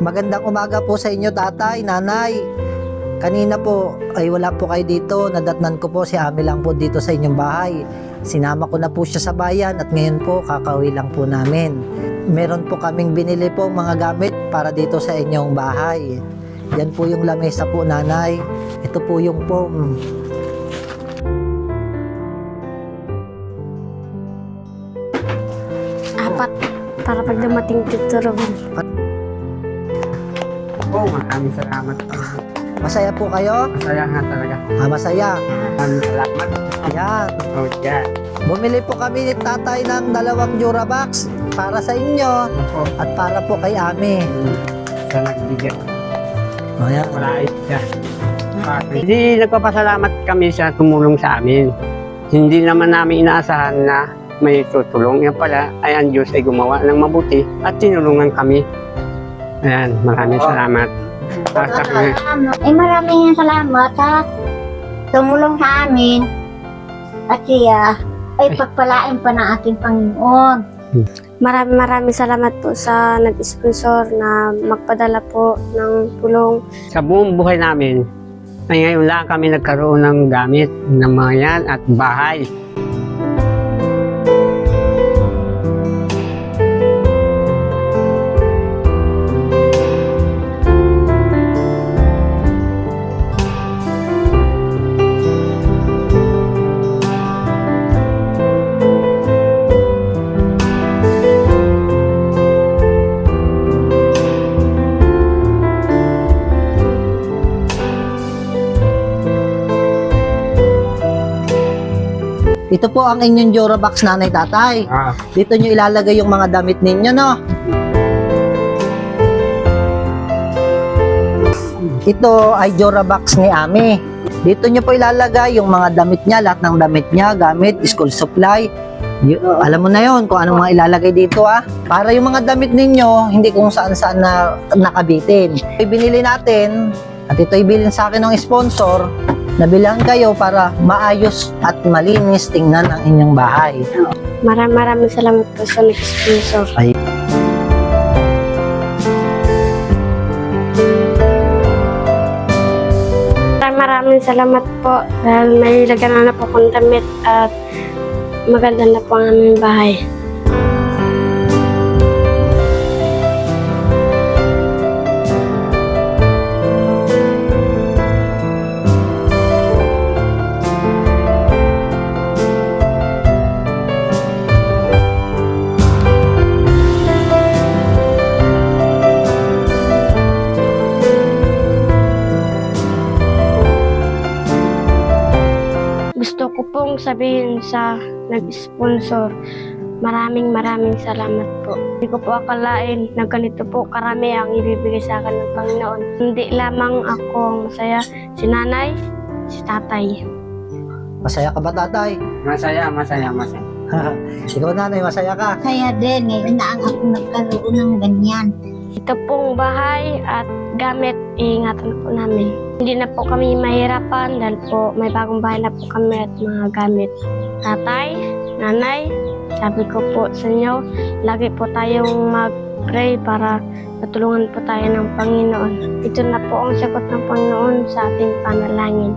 Magandang umaga po sa inyo, tatay, nanay. Kanina po ay wala po kayo dito. Nadatnan ko po si Ami lang po dito sa inyong bahay. Sinama ko na po siya sa bayan at ngayon po kakauwi lang po namin. Meron po kaming binili po mga gamit para dito sa inyong bahay. Yan po yung lamesa po, nanay. Ito po yung foam. Apat para pag dumating dito Robin. Maraming salamat po. Masaya po kayo? Masaya nga talaga. Masaya. Maraming salamat. Yan. Oh, yeah. Bumili po kami ni tatay ng 2 Durabox para sa inyo Opo. at para po kay Ami. Sa nagbigay. Ayan. Malait siya. Hindi nagpapasalamat kami sa tumulong sa amin. Hindi naman namin inaasahan na may tutulong. Yan pala ay ang Diyos ay gumawa ng mabuti at tinulungan kami. Ayan, maraming salamat. Maraming salamat sa tumulong sa amin at siya ay pagpalain pa ng ating Panginoon. Maraming salamat po sa nag-sponsor na magpadala po ng tulong. Sa buong buhay namin, ay ngayon lang kami nagkaroon ng gamit ng mga yan at bahay. Ito po ang inyong Durabox, nanay, tatay. Dito nyo ilalagay yung mga damit ninyo, no? Ito ay Durabox ni Ami. Dito nyo po ilalagay yung mga damit niya, lahat ng damit niya, gamit, school supply. Alam mo na yon kung anong mga ilalagay dito, ah. Para yung mga damit ninyo, hindi kung saan-saan na nakabitin. Ibinili natin, at ito ibilin sa akin ng sponsor, nabilang kayo para maayos at malinis tingnan ang inyong bahay. Maraming salamat po sa nag-sponsor. Ay. Maraming salamat po dahil may lagyan na po akong damit at maganda na po ang aming bahay. Gusto ko pong sabihin sa nag-sponsor, maraming salamat po. Hindi ko po akalain na ganito po karami ang ibibigay sa akin ng Panginoon. Hindi lamang ako ang masaya, si nanay, si tatay. Masaya ka ba, tatay? Masaya. Ikaw, nanay, masaya ka? Kaya din, ngayon na ang ako nagkaroon ng ganyan. Ito pong bahay at gamit, iingatan po namin. Hindi na po kami mahirapan dahil po may bagong bahay na po kami at mga gamit. Tatay, nanay, sabi ko po sa inyo, lagi po tayong mag-pray para matulungan po tayo ng Panginoon. Ito na po ang sagot ng Panginoon sa ating panalangin.